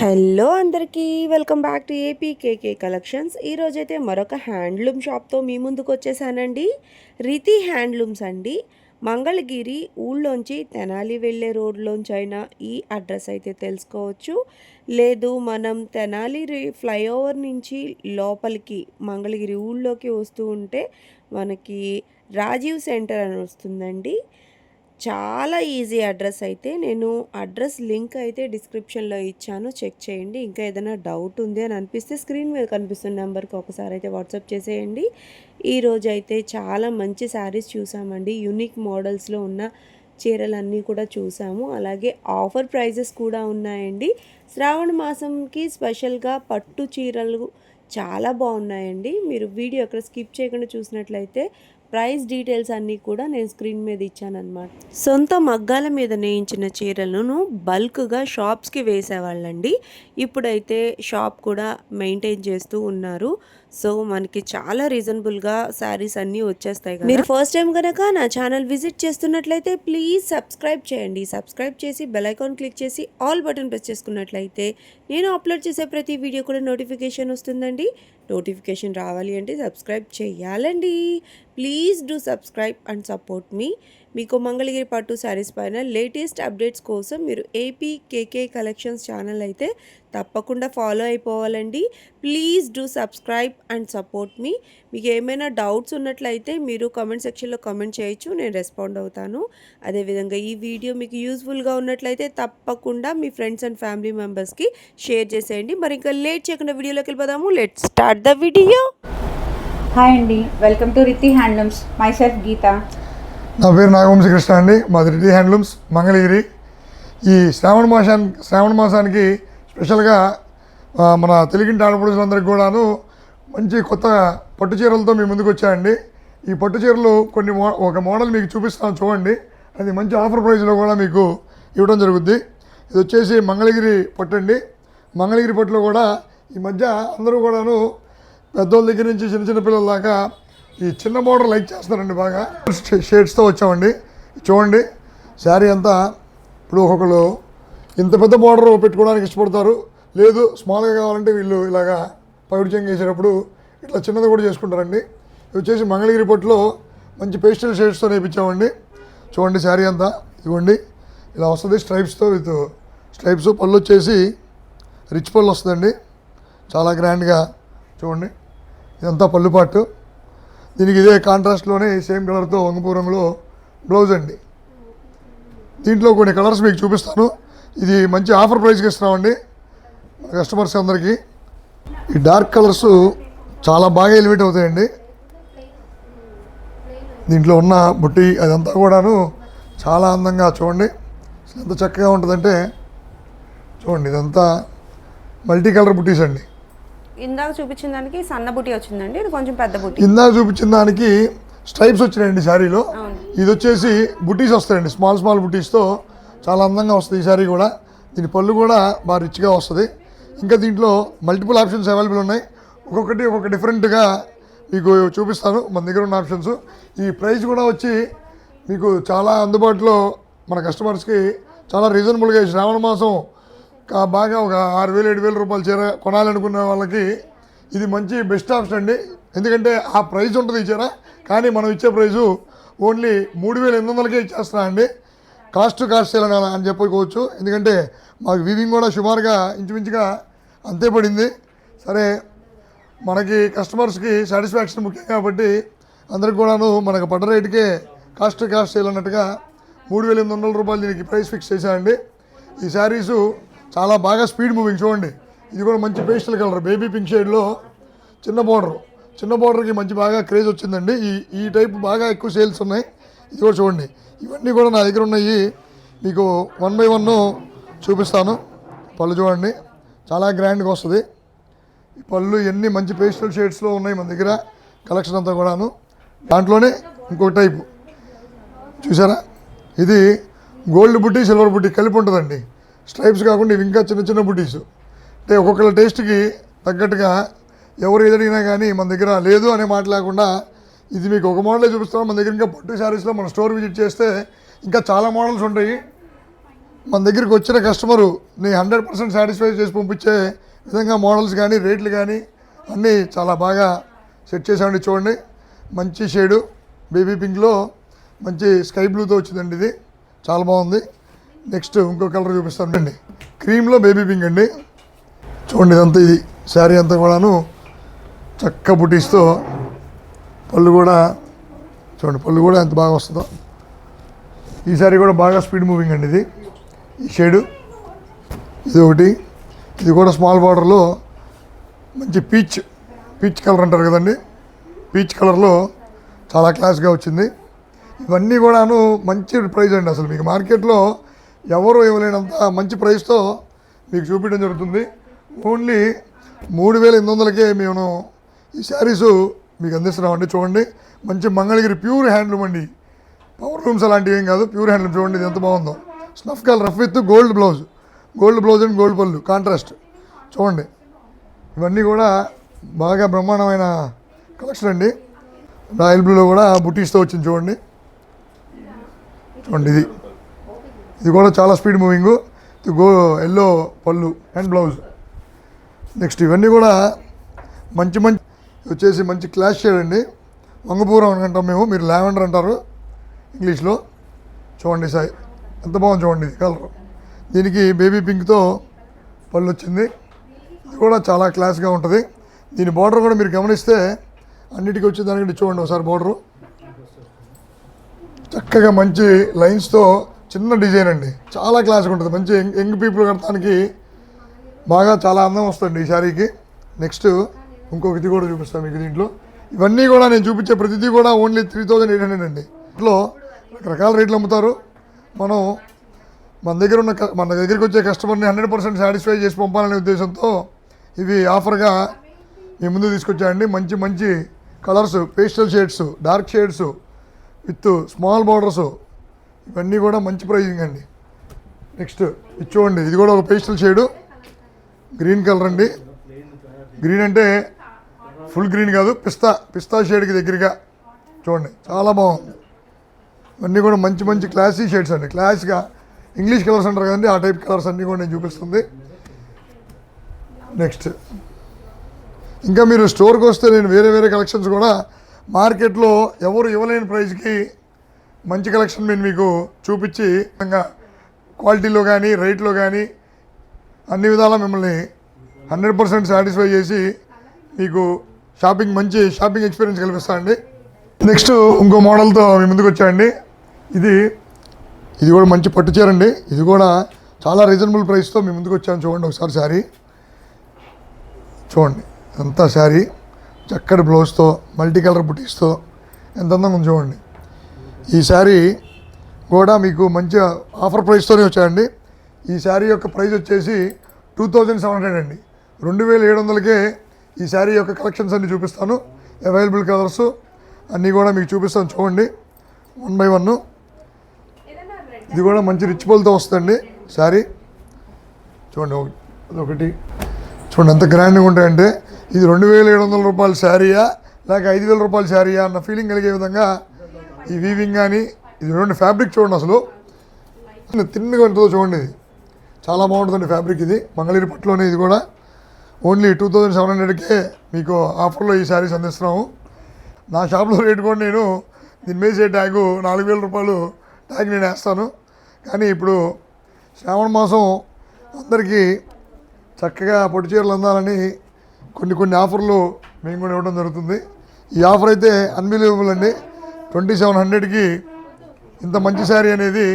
Hello అందరికీ welcome back to APKK collections. ఈరోజైతే మరొక హ్యాండ్లూమ్ షాప్తో మీ ముందుకు వచ్చేసానండి. రితి హ్యాండ్లూమ్స్ అండి. మంగళగిరి ఊళ్ళోంచి తెనాలి వెళ్ళే రోడ్లోంచి అయినా ఈ అడ్రస్ అయితే తెలుసుకోవచ్చు. లేదు మనం తెనాలి ఫ్లైఓవర్ నుంచి లోపలికి మంగళగిరి ఊళ్ళోకి వస్తూ ఉంటే మనకి రాజీవ్ సెంటర్ అని వస్తుందండి. చాలా ఈజీ అడ్రస్. అయితే నేను అడ్రస్ లింక్ అయితే డిస్క్రిప్షన్లో ఇచ్చాను, చెక్ చేయండి. ఇంకా ఏదైనా డౌట్ ఉంది అని అనిపిస్తే స్క్రీన్ మీద కనిపిస్తున్న నెంబర్కి ఒకసారి అయితే వాట్సాప్ చేసేయండి. ఈరోజు అయితే చాలా మంచి శారీస్ చూసామండి. యూనిక్ మోడల్స్లో ఉన్న చీరలన్నీ కూడా చూసాము. అలాగే ఆఫర్ ప్రైజెస్ కూడా ఉన్నాయండి. శ్రావణ మాసంకి స్పెషల్గా పట్టు చీరలు చాలా బాగున్నాయండి. మీరు వీడియో అక్కడ స్కిప్ చేయకుండా చూసినట్లయితే ప్రైస్ డీటెయిల్స్ అన్నీ కూడా నేను స్క్రీన్ మీద ఇచ్చానమాట. సొంత మగ్గాల మీద నేయించిన చీరలను బల్క్గా షాప్స్కి వేసేవాళ్ళండి. ఇప్పుడైతే షాప్ కూడా మెయింటైన్ చేస్తూ ఉన్నారు. సో మనకి చాలా రీజనబుల్గా శారీస్ అన్నీ వచ్చేస్తాయి కదా. మీరు ఫస్ట్ టైం కనుక నా ఛానల్ విజిట్ చేస్తున్నట్లయితే ప్లీజ్ సబ్స్క్రైబ్ చేయండి. సబ్స్క్రైబ్ చేసి బెల్ ఐకాన్ క్లిక్ చేసి ఆల్ బటన్ ప్రెస్ చేసుకున్నట్లయితే నేను అప్లోడ్ చేసే ప్రతి వీడియో కూడా నోటిఫికేషన్ వస్తుందండి. నోటిఫికేషన్ రావాలి అంటే సబ్స్క్రైబ్ చేయాలండి. Please do subscribe and support me. మీకు మంగళగిరి పట్టు శారీస్ పైన లేటెస్ట్ అప్డేట్స్ కోసం మీరు ఏపీకేకే కలెక్షన్స్ ఛానల్ అయితే తప్పకుండా ఫాలో అయిపోవాలండి. Please do subscribe and support me. మీకు ఏమైనా డౌట్స్ ఉన్నట్లయితే మీరు కామెంట్ సెక్షన్లో కామెంట్ చేయొచ్చు, నేను రెస్పాండ్ అవుతాను. అదేవిధంగా ఈ వీడియో మీకు యూస్ఫుల్గా ఉన్నట్లయితే తప్పకుండా మీ ఫ్రెండ్స్ అండ్ ఫ్యామిలీ మెంబర్స్కి షేర్ చేసేయండి. మరి ఇంకా లేట్ చేయకుండా వీడియోలోకి వెళ్ళిపోదాము. Let's start the video. Hi అండి, welcome to Riti handlooms. Myself Geetha. నా పేరు నాగవంశీ కృష్ణ అండి. మాది రితి హ్యాండ్లూమ్స్ మంగళగిరి. ఈ శ్రావణ మాసానికి స్పెషల్గా మన తెలుగింటి ఆడపడుచులందరికీ కూడాను మంచి కొత్త పట్టు చీరలతో మీ ముందుకు వచ్చాయండి. ఈ పట్టు చీరలు ఒక మోడల్ మీకు చూపిస్తాను చూడండి. అది మంచి ఆఫర్ ప్రైస్లో కూడా మీకు ఇవ్వడం జరుగుద్ది. ఇది వచ్చేసి మంగళగిరి పట్టు అండి. మంగళగిరి పట్టులో కూడా ఈ మధ్య అందరూ కూడాను పెద్దోళ్ళ దగ్గర నుంచి చిన్న చిన్న పిల్లల దాకా ఈ చిన్న బోర్డర్ లైక్ చేస్తున్నారండి. బాగా షేడ్స్తో వచ్చామండి. చూడండి శారీ అంతా. ఇప్పుడు ఒక్కొక్కరు ఇంత పెద్ద బోర్డర్ పెట్టుకోవడానికి ఇష్టపడతారు. లేదు స్మాల్గా కావాలంటే వీళ్ళు ఇలాగా పైడిచంగా వేసేటప్పుడు ఇట్లా చిన్నది కూడా చేసుకుంటారండి. ఇది వచ్చేసి మంగళగిరి పట్టులో మంచి పేస్టల్ షేడ్స్తో నేర్పించామండి. చూడండి శారీ అంతా ఇవ్వండి ఇలా వస్తుంది. స్ట్రైప్స్తో విత్ స్ట్రైప్స్. పళ్ళు వచ్చేసి రిచ్ పళ్ళు వస్తుందండి, చాలా గ్రాండ్గా. చూడండి ఇదంతా పళ్ళు పాటు. దీనికి ఇదే కాంట్రాస్ట్లోనే సేమ్ కలర్తో వంగపూ రంగులో బ్లౌజ్ అండి. దీంట్లో కొన్ని కలర్స్ మీకు చూపిస్తాను. ఇది మంచి ఆఫర్ ప్రైస్కి ఇస్తున్నామండి మన కస్టమర్స్ అందరికీ. ఈ డార్క్ కలర్స్ చాలా బాగా ఎలివేట్ అవుతాయండి. దీంట్లో ఉన్న బుట్టి అదంతా కూడాను చాలా అందంగా చూడండి ఎంత చక్కగా ఉంటుందంటే. చూడండి ఇదంతా మల్టీ కలర్ బుట్టీస్ అండి. ఇందాక చూపించిన దానికి సన్న బుట్టి వచ్చిందండి, ఇది కొంచెం పెద్ద బుట్టి. ఇందాక చూపించిన దానికి స్ట్రైప్స్ వచ్చినాయండి శారీలో. ఇది వచ్చేసి బుట్టీస్ వస్తాయండి, స్మాల్ బుట్టీస్తో చాలా అందంగా వస్తుంది ఈ శారీ కూడా. దీని పళ్ళు కూడా బాగా రిచ్గా వస్తుంది. ఇంకా దీంట్లో మల్టిపుల్ ఆప్షన్స్ అవైలబుల్ ఉన్నాయి. ఒక్కొక్క డిఫరెంట్గా మీకు చూపిస్తాను మన దగ్గర ఉన్న ఆప్షన్స్. ఈ ప్రైస్ కూడా వచ్చి మీకు చాలా అందుబాటులో మన కస్టమర్స్కి చాలా రీజనబుల్గా. శ్రావణ మాసం బాగా ఒక 6,000-7,000 రూపాయల చీర కొనాలనుకునే వాళ్ళకి ఇది మంచి బెస్ట్ ఆప్షన్ అండి. ఎందుకంటే ఆ ప్రైస్ ఉంటుంది ఈ చీర, కానీ మనం ఇచ్చే ప్రైజు ఓన్లీ 3,800కే ఇచ్చేస్తున్నా అండి. కాస్ట్ సేల్ అని చెప్పుకోవచ్చు. ఎందుకంటే మాకు వీవింగ్ కూడా సుమారుగా ఇంచుమించుగా అంతే పడింది. సరే మనకి కస్టమర్స్కి సాటిస్ఫాక్షన్ ముఖ్యం కాబట్టి అందరికి కూడాను మనకు పడ్డ రేటుకే కాస్ట్ సేల్ అన్నట్టుగా 3,800 రూపాయలు దీనికి ప్రైస్ ఫిక్స్ చేశానండి. ఈ శారీసు చాలా బాగా స్పీడ్ మూవింగ్. చూడండి ఇది కూడా మంచి పేస్టల్ కలర్ బేబీ పింక్ షేడ్లో చిన్న బోర్డర్కి మంచి బాగా క్రేజ్ వచ్చిందండి. ఈ టైప్ బాగా ఎక్కువ సేల్స్ ఉన్నాయి. ఇది కూడా చూడండి. ఇవన్నీ కూడా నా దగ్గర ఉన్నాయి. మీకు 1 by 1 చూపిస్తాను. పళ్ళు చూడండి చాలా గ్రాండ్గా వస్తుంది. ఈ పళ్ళు ఎన్ని మంచి పేస్టల్ షేడ్స్లో ఉన్నాయి మన దగ్గర కలెక్షన్ అంతా కూడాను. దాంట్లోనే ఇంకొక టైపు చూసారా, ఇది గోల్డ్ బుట్టి సిల్వర్ బుట్టి కలిపి ఉంటుందండి. స్ట్రైప్స్ కాకుండా ఇవి ఇంకా చిన్న బుట్టీస్. అంటే ఒక్కొక్కళ్ళ టేస్ట్కి తగ్గట్టుగా ఎవరు ఎదురైనా కానీ మన దగ్గర లేదు అనే మాట లేకుండా ఇది మీకు ఒక మోడలే చూపిస్తాం. మన దగ్గర ఇంకా పట్టు శారీస్లో మన స్టోర్ విజిట్ చేస్తే ఇంకా చాలా మోడల్స్ ఉంటాయి. మన దగ్గరికి వచ్చిన కస్టమరు నీ 100% సాటిస్ఫై చేసి పంపించే విధంగా మోడల్స్ కానీ రేట్లు కానీ అన్నీ చాలా బాగా సెట్ చేసామండి. చూడండి, మంచి షేడు బేబీ పింక్లో మంచి స్కై బ్లూతో వచ్చిందండి. ఇది చాలా బాగుంది. నెక్స్ట్ ఇంకో కలర్ చూపిస్తాను అండి, క్రీమ్లో బేబీ పింక్ అండి. చూడండి, ఇదంతా ఇది శారీ అంతా కూడాను చక్క బుటీస్తో, పళ్ళు కూడా చూడండి, పళ్ళు కూడా ఎంత బాగా వస్తుందో. ఈ శారీ కూడా బాగా స్పీడ్ మూవింగ్ అండి. ఇది ఈ షేడు, ఇది ఒకటి, ఇది కూడా స్మాల్ బార్డర్లో మంచి పీచ్ కలర్ అంటారు కదండి, పీచ్ కలర్లో చాలా క్లాస్గా వచ్చింది. ఇవన్నీ కూడాను మంచి ప్రైస్ అండి. అసలు మీకు మార్కెట్లో ఎవరు ఇవ్వలేనంత మంచి ప్రైస్తో మీకు చూపించడం జరుగుతుంది. ఓన్లీ 3,800కే మేము ఈ శారీసు మీకు అందిస్తున్నామండి. చూడండి, మంచి మంగళగిరి ప్యూర్ హ్యాండ్లూమ్ అండి, పవర్ లూమ్స్ అలాంటివి ఏం కాదు, ప్యూర్ హ్యాండ్లూమ్. చూడండి ఇది ఎంత బాగుందో, snuff colour rough with gold blouse and gold పళ్ళు కాంట్రాస్ట్. చూడండి, ఇవన్నీ కూడా బాగా బ్రహ్మాండమైన కలెక్షన్ అండి. రాయల్ బ్లూలో కూడా బుటీస్తో వచ్చింది. చూడండి ఇది కూడా చాలా స్పీడ్ మూవింగ్. ఎల్లో పళ్ళు అండ్ బ్లౌజ్. నెక్స్ట్ ఇవన్నీ కూడా మంచి వచ్చేసి మంచి క్లాష్ షేడ్ అండి, వంగపూరం అని అంటాం మేము, మీరు లావెండర్ అంటారు ఇంగ్లీష్లో. చూడండి సాయి ఎంత బాగుంది, చూడండి ఇది కలర్. దీనికి బేబీ పింక్తో పళ్ళు వచ్చింది. ఇది కూడా చాలా క్లాస్గా ఉంటుంది. దీని బార్డర్ కూడా మీరు గమనిస్తే అన్నిటికీ వచ్చే దానికి చూడండి ఒకసారి బార్డరు చక్కగా మంచి లైన్స్తో చిన్న డిజైన్ అండి, చాలా క్లాస్గా ఉంటుంది. మంచి యంగ్ పీపుల్ కడతానికి బాగా చాలా అందం వస్తుంది ఈ శారీకి. నెక్స్ట్ ఇంకొకటి కూడా చూపిస్తాను మీకు. దీంట్లో ఇవన్నీ కూడా నేను చూపించే ప్రతిదీ కూడా ఓన్లీ 3,800 అండి. ఇంట్లో రకరకాల రేట్లు అమ్ముతారు. మన దగ్గరికి వచ్చే కస్టమర్ని 100% సాటిస్ఫై చేసి పంపాలనే ఉద్దేశంతో ఇవి ఆఫర్గా మీ ముందు తీసుకొచ్చాయండి. మంచి colours, pastel shades, dark shades with small borders, ఇవన్నీ కూడా మంచి ప్రైజింగ్ అండి. నెక్స్ట్ ఇది చూడండి, ఇది కూడా ఒక పేస్టల్ షేడు, గ్రీన్ కలర్ అండి. గ్రీన్ అంటే ఫుల్ గ్రీన్ కాదు, పిస్తా షేడ్కి దగ్గరగా. చూడండి చాలా బాగుంది. ఇవన్నీ కూడా మంచి క్లాసీ షేడ్స్ అండి, క్లాస్గా ఇంగ్లీష్ కలర్స్ అంటారు కదండి, ఆ టైప్ కలర్స్ అన్నీ కూడా నేను చూపిస్తుంది. నెక్స్ట్ ఇంకా మీరు స్టోర్కి వస్తే నేను వేరే కలెక్షన్స్ కూడా మార్కెట్లో ఎవరు ఇవ్వలేని ప్రైస్కి మంచి కలెక్షన్ నేను మీకు చూపించి క్వాలిటీలో కానీ రేట్లో కానీ అన్ని విధాలా మిమ్మల్ని 100% సాటిస్ఫై చేసి మీకు మంచి షాపింగ్ ఎక్స్పీరియన్స్ కల్పిస్తానండి. నెక్స్ట్ ఇంకో మోడల్తో మీ ముందుకు వచ్చాయండి. ఇది కూడా మంచి పట్టు చీర అండి. ఇది కూడా చాలా రీజనబుల్ ప్రైస్తో మీ ముందుకు వచ్చాను. చూడండి ఒకసారి శారీ చూడండి, అంతా శారీ చక్కటి బ్లౌజ్తో మల్టీ కలర్ బుటీస్తో ఎంత అందంగా ఉంది చూడండి. ఈ శారీ కూడా మీకు మంచి ఆఫర్ ప్రైస్తోనే వచ్చాయండి. ఈ శారీ యొక్క ప్రైస్ వచ్చేసి 2,700 అండి. 2,700కే ఈ శారీ యొక్క కలెక్షన్స్ అన్నీ చూపిస్తాను. అవైలబుల్ కలర్స్ అన్నీ కూడా మీకు చూపిస్తాను. చూడండి 1 by 1. ఇది కూడా మంచి రిచ్ పళ్ళతో వస్తుందండి శారీ. చూడండి ఒకటి చూడండి ఎంత గ్రాండ్గా ఉంటాయంటే, ఇది 2,700 రూపాయల శారీయా లేక 5,000 రూపాయల శారీయా అన్న ఫీలింగ్ కలిగే విధంగా ఈ వీవింగ్ కానీ ఇది చూడండి. ఫ్యాబ్రిక్ చూడండి, అసలు తిన్నగా ఉంటుందో చూడండి. ఇది చాలా బాగుంటుందండి ఫ్యాబ్రిక్. ఇది మంగళగిరి పట్టులోనే. ఇది కూడా ఓన్లీ 2,700కే మీకు ఆఫర్లో ఈ శారీస్ అందిస్తున్నాము. నా షాప్లో రేటు కూడా నేను దీని మీద ట్యాగు 4,000 రూపాయలు ట్యాగ్ నేను వేస్తాను. కానీ ఇప్పుడు శ్రావణ మాసం అందరికీ చక్కగా పొట్టి చీరలు అందాలని కొన్ని ఆఫర్లు మేము కూడా ఇవ్వడం జరుగుతుంది. ఈ ఆఫర్ అయితే అన్బిలీవబుల్ అండి. 2,700కి ఇంత మంచి శారీ అనేది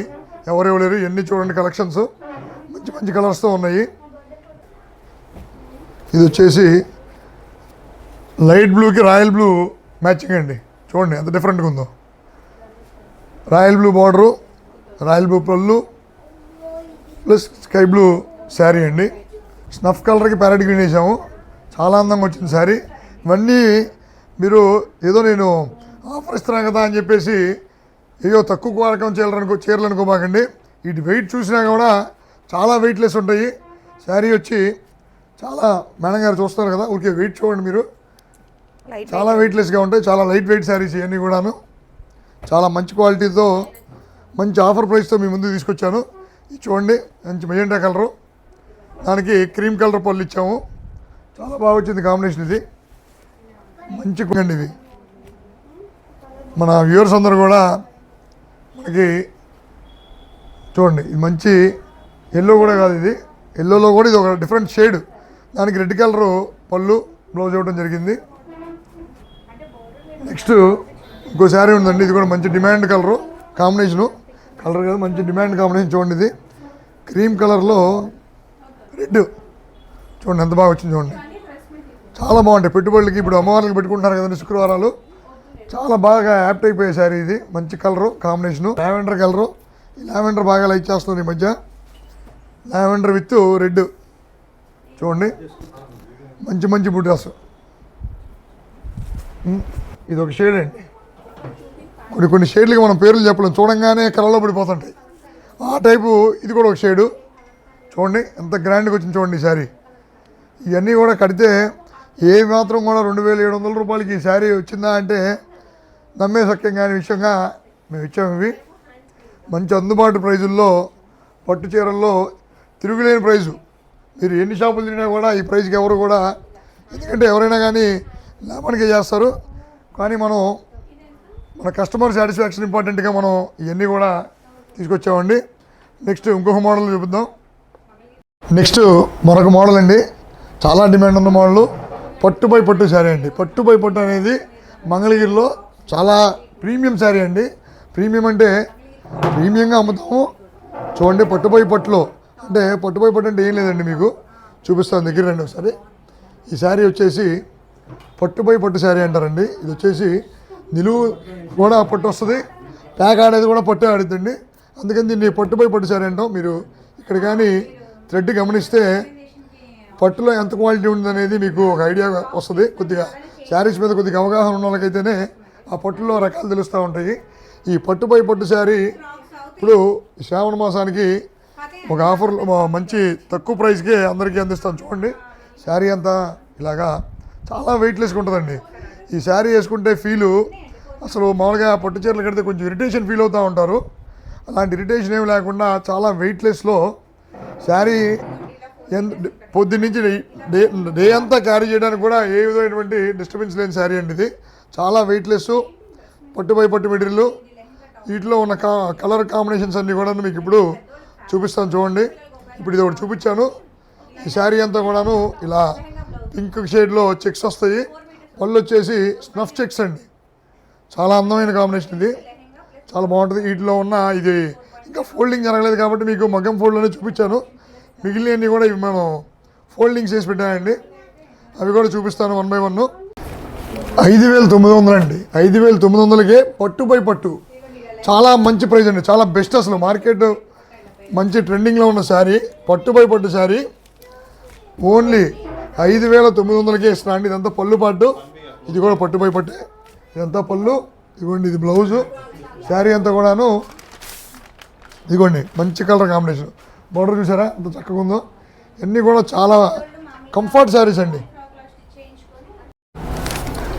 ఎవరు ఇవ్వలేరు. ఎన్ని చూడండి కలెక్షన్స్ మంచి కలర్స్తో ఉన్నాయి. ఇది వచ్చేసి లైట్ బ్లూకి రాయల్ బ్లూ మ్యాచింగ్ అండి. చూడండి ఎంత డిఫరెంట్గా ఉందో. Royal blue border, royal blue పళ్ళు ప్లస్ స్కై బ్లూ శారీ అండి. స్నఫ్ కలర్కి ప్యారెట్ గ్రీన్ వేసాము. చాలా అందంగా వచ్చింది శారీ. ఇవన్నీ మీరు ఏదో నేను ఆఫర్ ఇస్తున్నాను కదా అని చెప్పేసి ఏదో తక్కువ వాడకం చీరలు అనుకోబాకండి. వీటి వెయిట్ చూసినా కూడా చాలా వెయిట్లెస్ ఉంటాయి. శారీ వచ్చి చాలా మేడం గారు చూస్తారు కదా, ఊరికే వెయిట్ చూడండి మీరు, చాలా వెయిట్లెస్గా ఉంటాయి. చాలా లైట్ వెయిట్ శారీస్ ఇవన్నీ కూడాను చాలా మంచి క్వాలిటీతో మంచి ఆఫర్ ప్రైస్తో మీ ముందు తీసుకొచ్చాను. ఇది చూడండి మంచి మెజెంటా కలరు, దానికి క్రీమ్ కలర్ పళ్ళు ఇచ్చాము. చాలా బాగా వచ్చింది కాంబినేషన్. ఇది మంచి అండి. ఇది మన వ్యూవర్స్ అందరూ కూడా మనకి చూడండి, ఇది మంచి ఎల్లో కూడా కాదు, ఇది ఎల్లోలో కూడా ఇది ఒక డిఫరెంట్ షేడ్. దానికి రెడ్ కలరు పళ్ళు బ్లౌజ్ ఇవ్వడం జరిగింది. నెక్స్ట్ ఇంకో శారీ ఉందండి, ఇది కూడా మంచి డిమాండ్ కలరు కాంబినేషను. కలర్ కదా, మంచి డిమాండ్ కాంబినేషన్. చూడండి, ఇది క్రీమ్ కలర్లో రెడ్ చూడండి ఎంత బాగా వచ్చింది. చూడండి చాలా బాగుంటాయి పెట్టుబడులకి. ఇప్పుడు అమ్మవార్లకి పెట్టుకుంటున్నారు కదండి శుక్రవారాలు, చాలా బాగా యాప్ట్ అయిపోయే శారీ ఇది. మంచి కలరు కాంబినేషను, లావెండర్ కలరు. ఈ లావెండర్ బాగా లైక్ చేస్తుంది ఈ మధ్య. లావెండర్ విత్ రెడ్ చూడండి, మంచి మంచి బుడ్రాస్. ఇది ఒక షేడ్ అండి. కొన్ని షేడ్లకి మనం పేర్లు చెప్పలేం, చూడంగానే కలర్లో పడిపోతుంటాయి ఆ టైపు. ఇది కూడా ఒక షేడు చూడండి ఎంత గ్రాండ్గా వచ్చింది. చూడండి ఈ శారీ. ఇవన్నీ కూడా కడితే ఏ మాత్రం కూడా 2700 రూపాయలకి ఈ శారీ వచ్చిందా అంటే నమ్మే సత్యం కాని విషయంగా మేము ఇచ్చాము. ఇవి మంచి అందుబాటు ప్రైజుల్లో పట్టు చీరల్లో తిరుగులేని ప్రైజు. మీరు ఎన్ని షాపులు తిరిగినా కూడా ఈ ప్రైజ్కి ఎవరు కూడా, ఎందుకంటే ఎవరైనా కానీ లాభానికే చేస్తారు. కానీ మన కస్టమర్ సాటిస్ఫాక్షన్ ఇంపార్టెంట్గా మనం ఇవన్నీ కూడా తీసుకొచ్చామండి. నెక్స్ట్ ఇంకొక మోడల్ చూపిద్దాం. నెక్స్ట్ మరొక మోడల్ అండి, చాలా డిమాండ్ ఉన్న మోడల్ పట్టు బై పట్టు శారీ అండి. పట్టు బై పట్టు అనేది మంగళగిరిలో చాలా ప్రీమియం శారీ అండి. ప్రీమియం అంటే ప్రీమియంగా అమ్ముతాము. చూడండి పట్టు బై పట్టులో అంటే పట్టు బై పట్టు అంటే ఏం లేదండి, మీకు చూపిస్తాను దగ్గర రండి ఒకసారి. ఈ శారీ వచ్చేసి పట్టు బై పట్టు శారీ అంటారండి. ఇది వచ్చేసి నిలువు కూడా పట్టు వస్తుంది, ప్యాక్ ఆడేది కూడా పట్టు ఆడుతుంది. అందుకని దీన్ని పట్టు బై పట్టు శారీ అంటాం. మీరు ఇక్కడ కానీ థ్రెడ్ గమనిస్తే పట్టులో ఎంత క్వాలిటీ ఉందనేది మీకు ఒక ఐడియా వస్తుంది. కొద్దిగా శారీస్ మీద కొద్దిగా అవగాహన ఉన్న వాళ్ళకైతేనే ఆ పట్టులో రకాలు తెలుస్తూ ఉంటాయి. ఈ పట్టు బై పట్టు శారీ ఇప్పుడు శ్రావణ మాసానికి ఒక ఆఫర్లో మంచి తక్కువ ప్రైస్కే అందరికీ అందిస్తాం. చూడండి శారీ అంతా ఇలాగా చాలా వెయిట్లెస్గా ఉంటుందండి. ఈ శారీ వేసుకుంటే ఫీలు అసలు మామూలుగా పట్టు చీరలు కడితే కొంచెం ఇరిటేషన్ ఫీల్ అవుతూ ఉంటారు. అలాంటి ఇరిటేషన్ ఏమి లేకుండా చాలా వెయిట్లెస్లో శారీ పొద్దున్నుంచి డే అంతా క్యారీ చేయడానికి కూడా ఏ విధమైనటువంటి డిస్టర్బెన్స్ లేని శారీ అండి. ఇది చాలా వెయిట్లెస్ పట్టు బై పట్టు మెటీరియల్. వీటిలో ఉన్న కలర్ కాంబినేషన్స్ అన్నీ కూడా మీకు ఇప్పుడు చూపిస్తాను. చూడండి ఇప్పుడు ఇది ఒకటి చూపించాను. ఈ శారీ అంతా కూడాను ఇలా పింక్ షేడ్లో చెక్స్ వస్తాయి. పళ్ళు వచ్చేసి స్నఫ్ చెక్స్ అండి. చాలా అందమైన కాంబినేషన్ ఇది, చాలా బాగుంటుంది. వీటిలో ఉన్న ఇది ఇంకా ఫోల్డింగ్ జరగలేదు కాబట్టి మీకు మగ్గం ఫోల్డ్లోనే చూపించాను. మిగిలినవన్నీ కూడా ఇవి మనం ఫోల్డింగ్స్ చేసి పెట్టానండి, అవి కూడా చూపిస్తాను 1 by 1. 5,900 అండి. 5,900కే పట్టు బై పట్టు చాలా మంచి ప్రైస్ అండి, చాలా బెస్ట్. అసలు మార్కెట్ మంచి ట్రెండింగ్లో ఉన్న శారీ పట్టు బై పట్టు శారీ ఓన్లీ 5,900కే ఇస్తున్నాండి. ఇదంతా పళ్ళు పాటు, ఇది కూడా పట్టు బై పట్టే. ఇదంతా పళ్ళు, ఇదిగోండి ఇది బ్లౌజు. శారీ అంతా కూడాను ఇదిగోండి మంచి కలర్ కాంబినేషన్. బార్డర్ చూసారా అంత చక్కగా ఉందో. ఇవన్నీ కూడా చాలా కంఫర్ట్ శారీస్ అండి.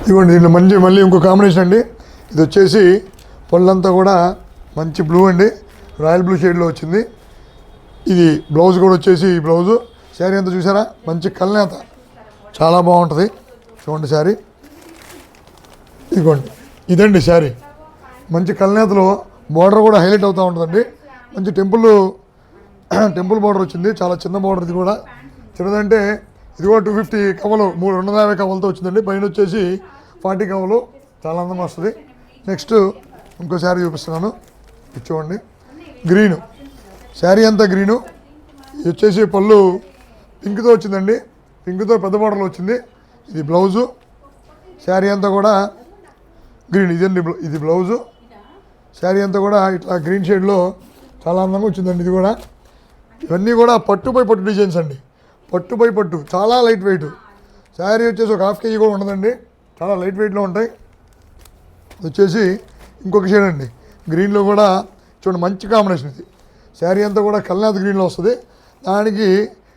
ఇదిగోండి దీంట్లో మళ్ళీ ఇంకో కాంబినేషన్ అండి. ఇది వచ్చేసి పళ్ళంతా కూడా మంచి బ్లూ అండి, రాయల్ బ్లూ షేడ్లో వచ్చింది. ఇది బ్లౌజ్ కూడా వచ్చేసి ఈ బ్లౌజు. శారీ అంతా చూసారా మంచి కల్నేత, చాలా బాగుంటుంది. చూడండి శారీ ఇదిగోండి ఇదండి శారీ. మంచి కల్నేతలో బార్డర్ కూడా హైలైట్ అవుతూ ఉంటుందండి. మంచి టెంపుల్ బార్డర్ వచ్చింది, చాలా చిన్న బార్డర్. ఇది కూడా చిన్నదంటే ఇది కూడా 250 కవలు 250 కవలతో వచ్చిందండి. పైన వచ్చేసి 40 కవలు, చాలా అందంగా వస్తుంది. నెక్స్ట్ ఇంకో శారీ చూపిస్తున్నాను, ఇది చూడండి గ్రీను. శారీ అంతా గ్రీను. ఇది వచ్చేసి పళ్ళు పింక్తో వచ్చిందండి, పింక్తో పెద్ద బార్డర్లో వచ్చింది. ఇది బ్లౌజు. శారీ అంతా కూడా గ్రీన్, ఇదండి ఇది బ్లౌజు. శారీ అంతా కూడా ఇట్లా గ్రీన్ షేడ్లో చాలా అందంగా వచ్చిందండి. ఇది కూడా ఇవన్నీ కూడా పట్టు బై పట్టు డిజైన్స్ అండి. పట్టు బై పట్టు చాలా లైట్ వెయిట్. శారీ వచ్చేసి ఒక 1/2 kg కూడా ఉండదండి, చాలా లైట్ వెయిట్లో ఉంటాయి. ఇది వచ్చేసి ఇంకొక షేడ్ అండి, గ్రీన్లో కూడా చూడండి మంచి కాంబినేషన్. ఇది శారీ అంతా కూడా కల్నాథ్ గ్రీన్లో వస్తుంది, దానికి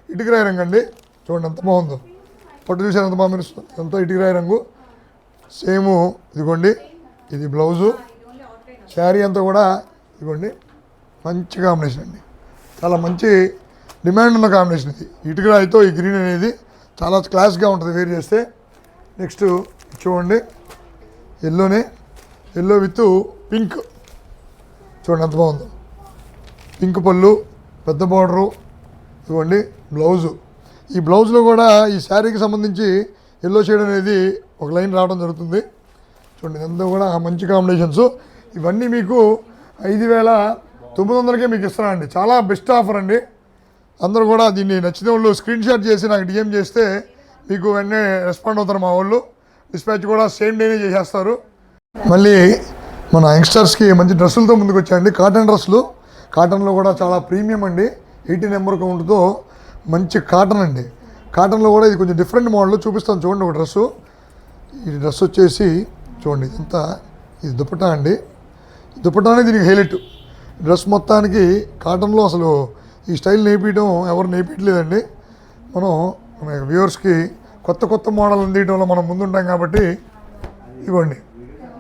ఇటుకరాయి రంగు అండి. చూడండి ఎంత బాగుందో, పట్టు చూసారు ఎంత బాగా మెరుస్తుంది. అంతా ఇటుకరాయి రంగు సేము. ఇదిగోండి ఇది బ్లౌజు. శారీ అంతా కూడా ఇదిగోండి మంచి కాంబినేషన్ అండి. చాలా మంచి డిమాండ్ ఉన్న కాంబినేషన్ ఇది. ఇటుక రాయితో ఈ గ్రీన్ అనేది చాలా క్లాస్గా ఉంటుంది వేర్ చేస్తే. నెక్స్ట్ చూడండి ఎల్లో విత్ పింక్, చూడండి ఎంత బాగుందో. పింక్ పళ్ళు, పెద్ద బార్డరు, ఇవ్వండి బ్లౌజు. ఈ బ్లౌజ్లో కూడా ఈ శారీకి సంబంధించి ఎల్లో షేడ్ అనేది ఒక లైన్ రావడం జరుగుతుంది. చూడండి ఇదంతా కూడా మంచి కాంబినేషన్స్. ఇవన్నీ మీకు 5,900కే మీకు ఇస్తున్నానండి. చాలా బెస్ట్ ఆఫర్ అండి. అందరూ కూడా దీన్ని నచ్చిన వాళ్ళు స్క్రీన్ షాట్ చేసి నాకు డిఎం చేస్తే మీకు వెంటనే రెస్పాండ్ అవుతారు మా వాళ్ళు. డిస్పాచ్ కూడా సేమ్ డేనే చేసేస్తారు. మళ్ళీ మన యంగ్స్టర్స్కి మంచి డ్రెస్సులతో ముందుకు వచ్చాయండి. కాటన్ డ్రెస్సులు, కాటన్లో కూడా చాలా ప్రీమియం అండి. 80 నెంబర్ కౌంట్తో మంచి కాటన్ అండి. కాటన్లో కూడా ఇది కొంచెం డిఫరెంట్ మోడల్ చూపిస్తాను చూడండి. ఒక డ్రెస్సు, ఈ డ్రెస్ వచ్చేసి చూడండి ఇదంతా, ఇది దుపట్టా అండి. దుపట్టానే దీనికి హైలైట్. డ్రెస్ మొత్తానికి కాటన్లో అసలు ఈ స్టైల్ నేర్పించడం ఎవరు నేర్పించలేదండి. మన వ్యూవర్స్కి కొత్త మోడల్ అందించడంలో మనం ముందుంటాం కాబట్టి ఇవ్వండి.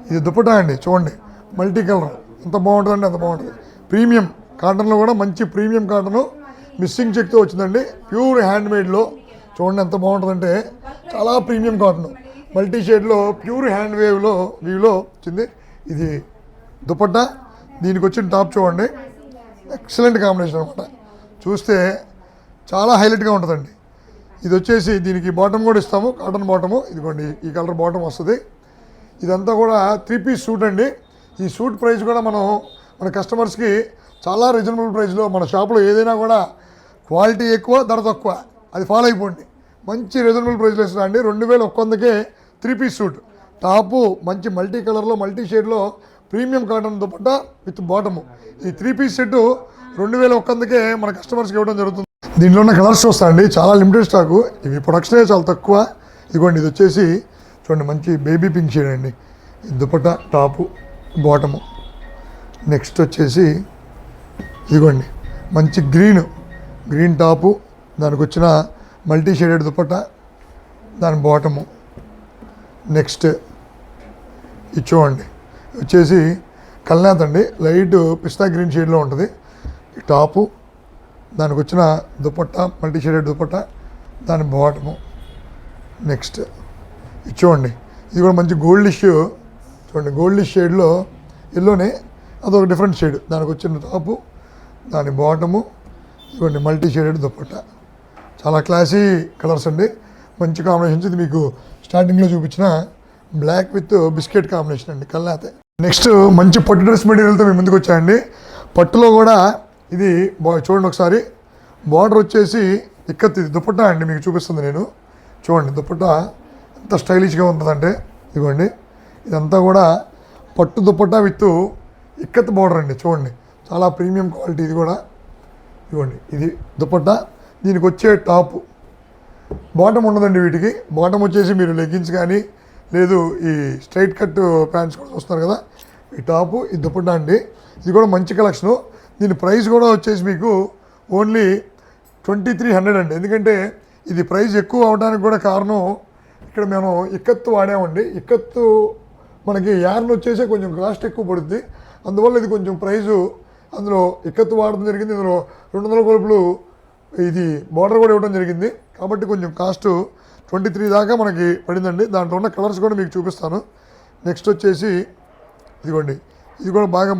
ఇది దుపట్టా అండి, చూడండి మల్టీ కలర్ ఎంత బాగుంటుందండి, అంత బాగుంటుంది. ప్రీమియం కాటన్లో కూడా మంచి ప్రీమియం కాటను, మిస్సింగ్ చెక్తో వచ్చిందండి. ప్యూర్ హ్యాండ్ మేడ్లో చూడండి ఎంత బాగుంటుందంటే చాలా ప్రీమియం కాటన్, మల్టీ షేడ్లో ప్యూర్ హ్యాండ్ వీవ్లో వచ్చింది. ఇది దుపట్టా, దీనికి వచ్చిన టాప్ చూడండి, ఎక్సలెంట్ కాంబినేషన్ అనమాట. చూస్తే చాలా హైలైట్గా ఉంటుందండి. ఇది వచ్చేసి దీనికి బాటమ్ కూడా ఇస్తాము, కాటన్ బాటము. ఇదిగోండి ఈ కలర్ బాటమ్ వస్తుంది. ఇదంతా కూడా 3 పీస్ సూట్ అండి. ఈ సూట్ ప్రైస్ కూడా మన కస్టమర్స్కి చాలా రీజనబుల్ ప్రైస్లో, మన షాప్లో ఏదైనా కూడా క్వాలిటీ ఎక్కువ ధర తక్కువ, అది ఫాలో అయిపోండి. మంచి రీజనబుల్ ప్రైస్లో ఇస్తున్నా అండి. 2,100కే 3 పీస్ సూట్, టాపు మంచి మల్టీ కలర్లో మల్టీ షేడ్లో premium cotton dupatta with bottom. ఈ 3 పీస్ సెట్ 2,100కే మన కస్టమర్స్కి ఇవ్వడం జరుగుతుంది. దీంట్లో ఉన్న కలర్స్ చూస్తా అండి, చాలా లిమిటెడ్ స్టాకు. ఇవి ప్రొడక్షనే చాలా తక్కువ. ఇదిగోండి ఇది వచ్చేసి చూడండి మంచి బేబీ పింక్ షేడ్ అండి. Dupatta top bottom. నెక్స్ట్ వచ్చేసి ఇదిగోండి మంచి గ్రీన్ టాపు, దానికి వచ్చిన మల్టీ షేడెడ్ దుపట్టా, దాని బాటము. నెక్స్ట్ ఇది చూడండి వచ్చేసి కల్నాథ్ అండి, లైట్ పిస్తా గ్రీన్ షేడ్లో ఉంటుంది. ఈ టాపు, దానికి వచ్చిన దుపట్టా మల్టీ షేడెడ్ దుపట్టా, దాని బాటము. నెక్స్ట్ ఇది చూడండి, ఇది కూడా మంచి గోల్డిష్, చూడండి గోల్డిష్ షేడ్లో ఎల్లోనే అదొక డిఫరెంట్ షేడ్, దానికి వచ్చిన టాపు, దాని బాటము. ఇదిగోండి మల్టీ షేడెడ్ దుపట్టా, చాలా క్లాసీ కలర్స్ అండి, మంచి కాంబినేషన్స్. ఇది మీకు స్టార్టింగ్లో చూపించిన బ్లాక్ విత్ బిస్కెట్ కాంబినేషన్ అండి, కల్నాథ్. నెక్స్ట్ మంచి పట్టు డ్రెస్ మెటీరియల్తో మేము ముందుకు వచ్చాయండి. పట్టులో కూడా ఇది చూడండి ఒకసారి, బార్డర్ వచ్చేసి ఇక్కత్, ఇది దుపట్టా అండి, మీకు చూపిస్తుంది నేను. చూడండి దుపట్టా ఎంత స్టైలిష్గా ఉంటుందంటే, ఇదిగోండి ఇదంతా కూడా పట్టు దుపట్టా విత్ ఇక్కత్ బార్డర్ అండి. చూడండి చాలా ప్రీమియం క్వాలిటీ. ఇది కూడా ఇదిగోండి ఇది దుపట్టా, దీనికి వచ్చే టాపు. బాటమ్ ఉండదండి వీటికి. బాటమ్ వచ్చేసి మీరు లెగ్గిన్స్ కానీ లేదు ఈ స్ట్రైట్ కట్ ప్యాంట్స్ కూడా వస్తున్నారు కదా, ఈ టాపు ఈ దుపట్టా అండి. ఇది కూడా మంచి కలెక్షను. దీని ప్రైస్ కూడా వచ్చేసి మీకు ఓన్లీ 2,300 అండి. ఎందుకంటే ఇది ప్రైస్ ఎక్కువ అవడానికి కూడా కారణం, ఇక్కడ మేము ఇక్కత్తు వాడామండి. ఇక్కత్తు మనకి యార్న్ వచ్చేసి కొంచెం కాస్ట్ ఎక్కువ పడుద్ది, అందువల్ల ఇది కొంచెం ప్రైజు, అందులో ఇక్కత్తు వాడడం జరిగింది. ఇందులో 200 కొలుపులు ఇది బార్డర్ కూడా ఇవ్వడం జరిగింది, కాబట్టి కొంచెం కాస్ట్ 23 దాకా మనకి పడిందండి. దాంట్లో ఉన్న కలర్స్ కూడా మీకు చూపిస్తాను. నెక్స్ట్ వచ్చేసి ఇదిగోండి, ఇది కూడా బాగా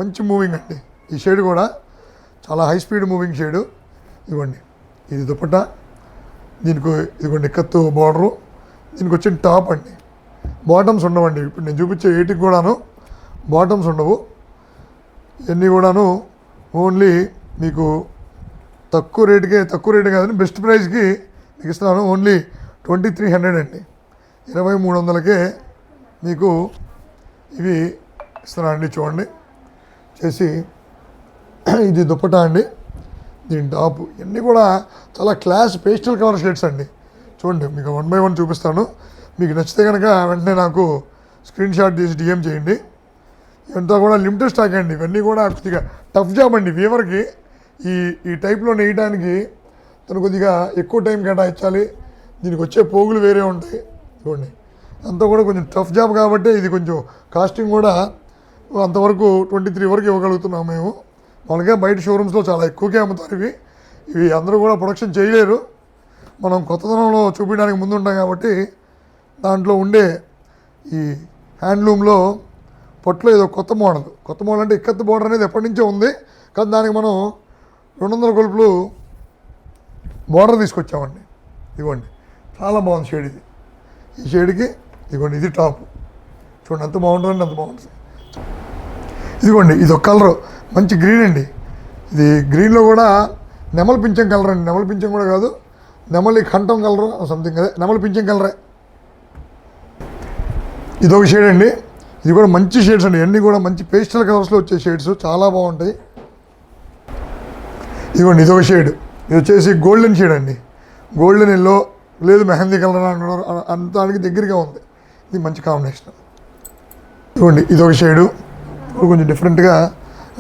మంచి మూవింగ్ అండి. ఈ షేడ్ కూడా చాలా హై స్పీడ్ మూవింగ్ షేడు. ఇదిగోండి ఇది దుపట్టా, దీనికి ఇదిగోండి ఇక్కత్తు బార్డరు, దీనికి వచ్చిన టాప్ అండి. బాటమ్స్ ఉండవండి, ఇప్పుడు నేను చూపించే 8కి కూడాను బాటమ్స్ ఉండవు. ఇవన్నీ కూడాను ఓన్లీ మీకు తక్కువ రేటు కాదని బెస్ట్ ప్రైస్కి మీకు ఇస్తున్నాను. ఓన్లీ 2,300 అండి, 2,300కే మీకు ఇవి ఇస్తున్నాను అండి. చూడండి చేసి ఇది దుపట్టా అండి, దీని టాపు. ఇవన్నీ కూడా చాలా క్లాస్ పేస్టల్ కలర్ షేడ్స్ అండి. చూడండి మీకు 1 బై 1 చూపిస్తాను. మీకు నచ్చితే కనుక వెంటనే నాకు స్క్రీన్ షాట్ తీసి డిఎం చేయండి. ఇవంతా కూడా లిమిటెడ్ స్టాక్ అండి. ఇవన్నీ కూడా కొద్దిగా టఫ్ జాబ్ అండి వీవర్కి. ఈ టైప్లో నేయడానికి తను కొద్దిగా ఎక్కువ టైం కేటాయించాలి. దీనికి వచ్చే పోగులు వేరే ఉంటాయి. చూడండి అంతా కూడా కొంచెం టఫ్ జాబ్ కాబట్టి ఇది కొంచెం కాస్టింగ్ కూడా అంతవరకు 23 వరకు ఇవ్వగలుగుతున్నాము మేము. మామూలుగా బయట షోరూమ్స్లో చాలా ఎక్కువగా అమ్ముతారు ఇవి అందరూ కూడా ప్రొడక్షన్ చేయలేరు. మనం కొత్తదనంలో చూపించడానికి ముందు ఉంటాం కాబట్టి దాంట్లో ఉండే ఈ హ్యాండ్లూమ్లో పట్టులో ఏదో కొత్త మోడల్ అంటే ఇక్కత్ బోర్డర్ అనేది ఎప్పటి నుంచో ఉంది, కానీ దానికి మనం 200 కొలుపులు బోర్డర్ తీసుకొచ్చామండి. ఇదిగోండి చాలా బాగుంది షేడ్ ఇది. ఈ షేడ్కి ఇదిగోండి ఇది టాప్ చూడండి ఎంత బాగుంటుందండి, అంత బాగుంటుంది. ఇదిగోండి ఇది ఒక కలరు మంచి గ్రీన్ అండి. ఇది గ్రీన్లో కూడా నెమలి పింఛం కలర్ అండి. నెమలి పింఛం కూడా కాదు, నెమలి కంఠం కలరు సంథింగ్, అదే నెమలి పింఛం కలరే. ఇదొక షేడ్ అండి. ఇది కూడా మంచి షేడ్స్ అండి, అన్నీ కూడా మంచి పేస్టల్ కలర్స్లో వచ్చే షేడ్స్ చాలా బాగుంటాయి. ఇదిగోండి ఇదొక షేడ్, ఇది వచ్చేసి గోల్డెన్ షేడ్ అండి. గోల్డెన్ ఎల్లో లేదు మెహందీ కలర్ అంతానికి దగ్గరగా ఉంది. ఇది మంచి కాంబినేషన్. ఇదిగోండి ఇదొక షేడు, కొంచెం డిఫరెంట్గా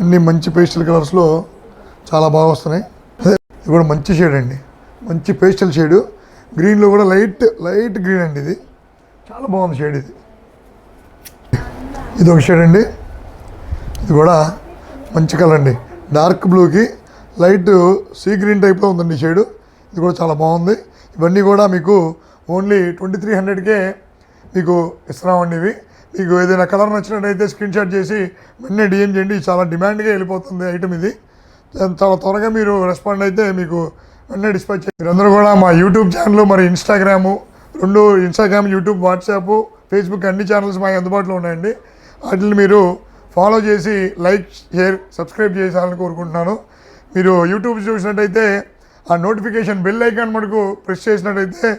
అన్నీ మంచి పేస్టల్ కలర్స్లో చాలా బాగా వస్తున్నాయి. అదే ఇది కూడా మంచి షేడ్ అండి, మంచి పేస్టల్ షేడు. గ్రీన్లో కూడా లైట్ గ్రీన్ అండి, ఇది చాలా బాగుంది షేడ్. ఇది ఒక షేడ్ అండి, ఇది కూడా మంచి కలర్ అండి. డార్క్ బ్లూకి లైట్ సీ గ్రీన్ టైప్లో ఉందండి ఈ షేడు. ఇది కూడా చాలా బాగుంది. ఇవన్నీ కూడా మీకు ఓన్లీ 2300కే మీకు ఇస్తున్నామండి. ఇవి మీకు ఏదైనా కలర్ నచ్చినట్టయితే స్క్రీన్ షాట్ చేసి వెంటనే డిఎం చేయండి. చాలా డిమాండ్గా వెళ్ళిపోతుంది ఐటమ్ ఇది. చాలా త్వరగా మీరు రెస్పాండ్ అయితే మీకు వెంటనే డిస్పాచ్ చేయండి. మీరందరూ కూడా మా యూట్యూబ్ ఛానల్, మరి Instagram, Instagram, YouTube, WhatsApp, Facebook అన్ని ఛానల్స్ మా అందుబాటులో ఉన్నాయండి. వాటిని మీరు ఫాలో చేసి లైక్, షేర్, సబ్స్క్రైబ్ చేయాలని కోరుకుంటున్నాను. మీరు యూట్యూబ్ చూసినట్టయితే ఆ నోటిఫికేషన్ బెల్ ఐకాన్ మటుకు ప్రెస్ చేసినట్టయితే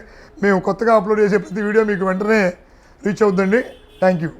మేము కొత్తగా అప్లోడ్ చేసే ప్రతి వీడియో మీకు వెంటనే రీచ్ అవుతుందండి. Thank you.